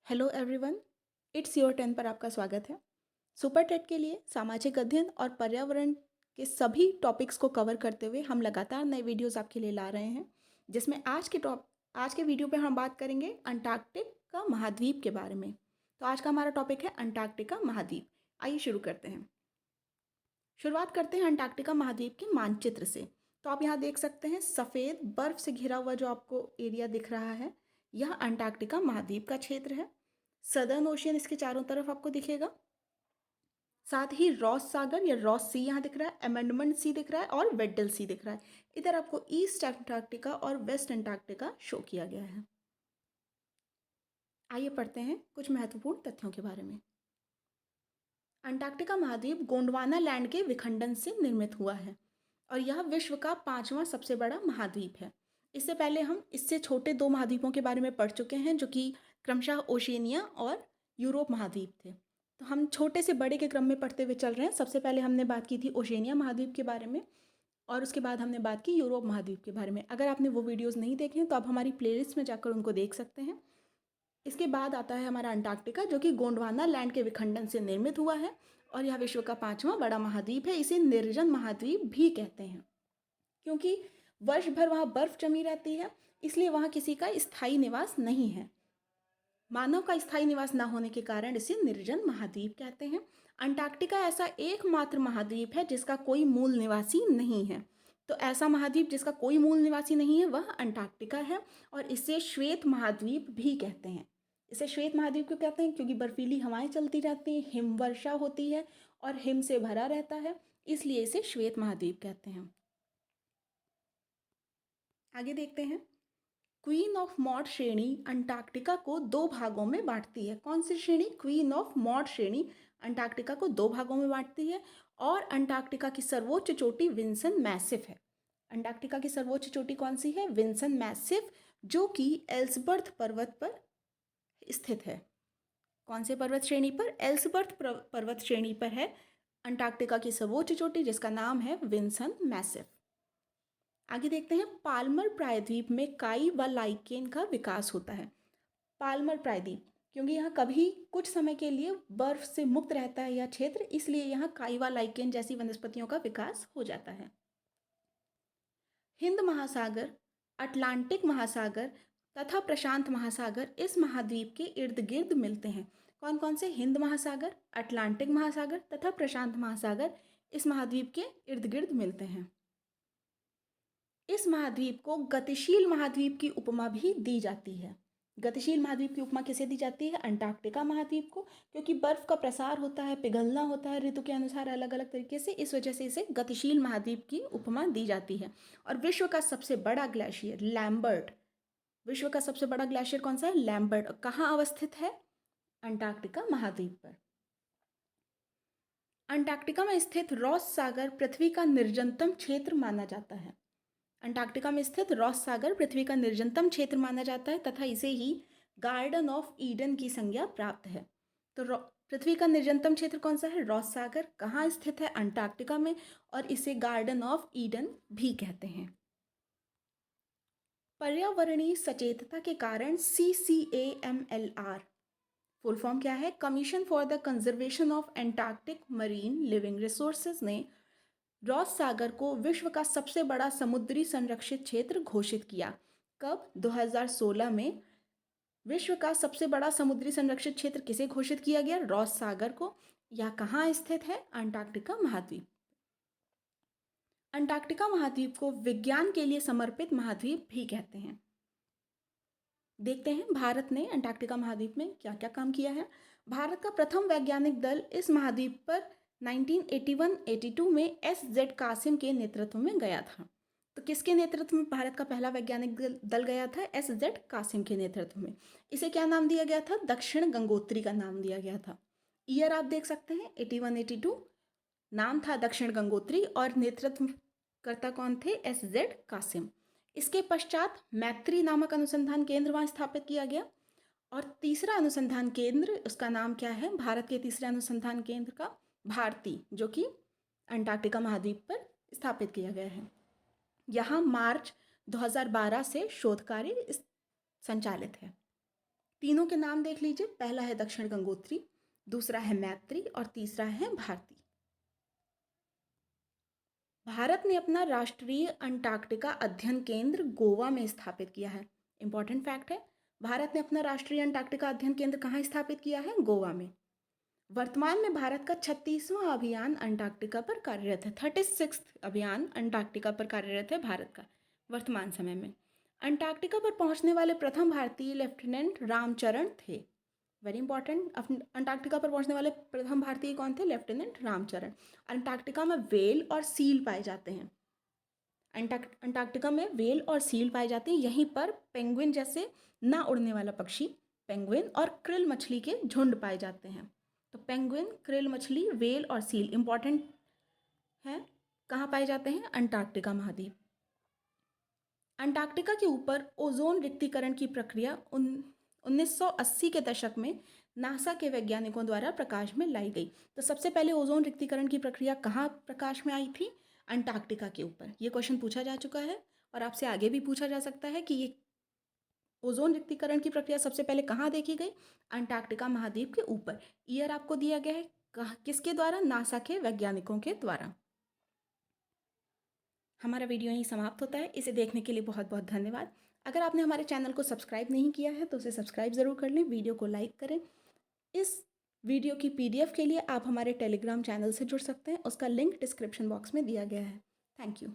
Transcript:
Hello everyone, it's your turn पर आपका स्वागत है। सुपर टेट के लिए सामाजिक अध्ययन और पर्यावरण के सभी टॉपिक्स को कवर करते हुए हम लगातार नए वीडियोस आपके लिए ला रहे हैं, जिसमें आज के वीडियो पे हम बात करेंगे अंटार्कटिका महाद्वीप के बारे में। तो आज का हमारा टॉपिक है अंटार्कटिका महाद्वीप। आइए शुरू करते हैं। शुरुआत करते हैं अंटार्कटिका महाद्वीप के मानचित्र से। तो आप यहाँ देख सकते हैं सफ़ेद बर्फ से घिरा हुआ जो आपको एरिया दिख रहा है, यह अंटार्कटिका महाद्वीप का क्षेत्र है। सदर्न ओशियन इसके चारों तरफ आपको दिखेगा। साथ ही रॉस सागर या रॉस सी यहाँ दिख रहा है, अमेंडमेंट सी दिख रहा है और वेडल सी दिख रहा है। इधर आपको ईस्ट अंटार्कटिका और वेस्ट अंटार्कटिका शो किया गया है। आइए पढ़ते हैं कुछ महत्वपूर्ण तथ्यों के बारे में। अंटार्कटिका महाद्वीप गोंडवाना लैंड के विखंडन से निर्मित हुआ है और यह विश्व का 5वां सबसे बड़ा महाद्वीप है। इससे पहले हम इससे छोटे 2 महाद्वीपों के बारे में पढ़ चुके हैं, जो कि क्रमशः ओशिनिया और यूरोप महाद्वीप थे। तो हम छोटे से बड़े के क्रम में पढ़ते हुए चल रहे हैं। सबसे पहले हमने बात की थी ओशिनिया महाद्वीप के बारे में और उसके बाद हमने बात की यूरोप महाद्वीप के बारे में। अगर आपने वो वीडियोज़ नहीं देखे हैं तो आप हमारी प्लेलिस्ट में जाकर उनको देख सकते हैं। इसके बाद आता है हमारा अंटार्कटिका, जो कि गोंडवाना लैंड के विखंडन से निर्मित हुआ है और यह विश्व का 5वां बड़ा महाद्वीप है। इसे निर्जन महाद्वीप भी कहते हैं, क्योंकि वर्ष भर वहाँ बर्फ जमी रहती है, इसलिए वहाँ किसी का स्थायी निवास नहीं है। मानव का स्थायी निवास न होने के कारण इसे निर्जन महाद्वीप कहते हैं। अंटार्कटिका ऐसा एकमात्र महाद्वीप है जिसका कोई मूल निवासी नहीं है। तो ऐसा महाद्वीप जिसका कोई मूल निवासी नहीं है वह अंटार्कटिका है और इसे श्वेत महाद्वीप भी कहते हैं। इसे श्वेत महाद्वीप क्यों कहते हैं? क्योंकि बर्फीली हवाएं चलती रहती हैं, हिमवर्षा होती है और हिम से भरा रहता है, इसलिए इसे श्वेत महाद्वीप कहते हैं। आगे देखते हैं। क्वीन ऑफ मॉड श्रेणी अंटार्कटिका को 2 भागों में बांटती है। कौन सी श्रेणी? क्वीन ऑफ मॉड श्रेणी अंटार्कटिका को 2 भागों में बांटती है और अंटार्कटिका की सर्वोच्च चोटी विंसन मैसिफ है। अंटार्कटिका की सर्वोच्च चोटी कौन सी है? विंसन मैसिफ, जो कि एल्सवर्थ पर्वत पर स्थित है। कौन से पर्वत श्रेणी पर? एल्सवर्थ पर्वत श्रेणी पर है अंटार्कटिका की सर्वोच्च चोटी, जिसका नाम है विंसन मैसिफ। आगे देखते हैं। पाल्मर प्रायद्वीप में काई व लाइकेन का विकास होता है। पाल्मर प्रायद्वीप क्योंकि यहाँ कभी कुछ समय के लिए बर्फ से मुक्त रहता है यह क्षेत्र, इसलिए यहाँ काई व लाइकेन जैसी वनस्पतियों का विकास हो जाता है। हिंद महासागर, अटलांटिक महासागर तथा प्रशांत महासागर इस महाद्वीप के इर्द गिर्द मिलते हैं। कौन कौन से? हिंद महासागर, अटलांटिक महासागर तथा प्रशांत महासागर इस महाद्वीप के इर्द गिर्द मिलते हैं। इस महाद्वीप को गतिशील महाद्वीप की उपमा भी दी जाती है। गतिशील महाद्वीप की उपमा किसे दी जाती है? अंटार्कटिका महाद्वीप को, क्योंकि बर्फ का प्रसार होता है, पिघलना होता है ऋतु के अनुसार अलग अलग तरीके से, इस वजह से इसे गतिशील महाद्वीप की उपमा दी जाती है। और विश्व का सबसे बड़ा ग्लेशियर लैम्बर्ट, विश्व का सबसे बड़ा ग्लेशियर कौन सा है? लैम्बर्ट। कहाँ अवस्थित है? अंटार्कटिका महाद्वीप पर। अंटार्कटिका में स्थित रॉस सागर पृथ्वी का निर्जनतम क्षेत्र माना जाता है। अंटार्कटिका में स्थित रॉस सागर पृथ्वी का निर्जनतम क्षेत्र माना जाता है तथा इसे ही गार्डन ऑफ ईडन की संज्ञा प्राप्त है। तो पृथ्वी का निर्जनतम क्षेत्र कौन सा है? रॉस सागर। कहाँ स्थित है? अंटार्कटिका में, और इसे गार्डन ऑफ ईडन भी कहते हैं। पर्यावरणीय सचेतता के कारण CCAMLR फुल फॉर्म क्या है? Commission for the conservation of Antarctic marine living resources ने रॉस सागर को विश्व का सबसे बड़ा समुद्री संरक्षित क्षेत्र घोषित किया। कब? 2016 में विश्व का सबसे बड़ा समुद्री संरक्षित क्षेत्र किसे घोषित किया गया? रॉस सागर को। यह कहाँ स्थित है? अंटार्कटिका महाद्वीप। अंटार्कटिका महाद्वीप को विज्ञान के लिए समर्पित महाद्वीप भी कहते हैं। देखते हैं भारत ने अंटार्कटिका महाद्वीप में क्या क्या काम किया है। भारत का प्रथम वैज्ञानिक दल इस महाद्वीप पर 1981-82 में SZ कासिम के नेतृत्व में गया था। तो किसके नेतृत्व में भारत का पहला वैज्ञानिक दल गया था? SZ कासिम के नेतृत्व में। इसे क्या नाम दिया गया था? दक्षिण गंगोत्री का नाम दिया गया था। ईयर आप देख सकते हैं 81-82, नाम था दक्षिण गंगोत्री और नेतृत्वकर्ता कौन थे? SZ कासिम। इसके पश्चात मैत्री नामक अनुसंधान केंद्र वहाँ स्थापित किया गया और तीसरा अनुसंधान केंद्र, उसका नाम क्या है? भारत के तीसरे अनुसंधान केंद्र का भारती, जो कि अंटार्कटिका महाद्वीप पर स्थापित किया गया है। यहाँ मार्च 2012 से शोध कार्य संचालित है। तीनों के नाम देख लीजिए। पहला है दक्षिण गंगोत्री, दूसरा है मैत्री और तीसरा है भारती। भारत ने अपना राष्ट्रीय अंटार्कटिका अध्ययन केंद्र गोवा में स्थापित किया है। इंपॉर्टेंट फैक्ट है, भारत ने अपना राष्ट्रीय अंटार्कटिका अध्ययन केंद्र कहाँ स्थापित किया है? गोवा में। वर्तमान में भारत का 36वां अभियान अंटार्कटिका पर कार्यरत है। 36 अभियान अंटार्कटिका पर कार्यरत है भारत का वर्तमान समय में। अंटार्कटिका पर पहुंचने वाले प्रथम भारतीय लेफ्टिनेंट रामचरण थे। वेरी इंपॉर्टेंट, अंटार्कटिका पर पहुंचने वाले प्रथम भारतीय कौन थे? लेफ्टिनेंट रामचरण। अंटार्कटिका में व्हेल और सील पाए जाते हैं। अंटार्कटिका में व्हेल और सील पाए जाते हैं। यहीं पर पेंगुइन जैसे ना उड़ने वाला पक्षी, पेंगुइन और क्रिल मछली के झुंड पाए जाते हैं। तो पेंगुइन, क्रिल मछली, व्हेल और सील इंपॉर्टेंट है। कहाँ पाए जाते हैं? अंटार्कटिका महाद्वीप। अंटार्कटिका के ऊपर ओजोन रिक्तीकरण की प्रक्रिया 1980 के दशक में नासा के वैज्ञानिकों द्वारा प्रकाश में लाई गई। तो सबसे पहले ओजोन रिक्तीकरण की प्रक्रिया कहाँ प्रकाश में आई थी? अंटार्कटिका के ऊपर। ये क्वेश्चन पूछा जा चुका है और आपसे आगे भी पूछा जा सकता है कि ये ओजोन रिक्तीकरण की प्रक्रिया सबसे पहले कहाँ देखी गई? अंटार्कटिका महाद्वीप के ऊपर। ईयर आपको दिया गया है, किसके द्वारा? नासा के वैज्ञानिकों के द्वारा। हमारा वीडियो यहीं समाप्त होता है। इसे देखने के लिए बहुत बहुत धन्यवाद। अगर आपने हमारे चैनल को सब्सक्राइब नहीं किया है तो उसे सब्सक्राइब ज़रूर कर लें, वीडियो को लाइक करें। इस वीडियो की PDF के लिए आप हमारे टेलीग्राम चैनल से जुड़ सकते हैं, उसका लिंक डिस्क्रिप्शन बॉक्स में दिया गया है। Thank you.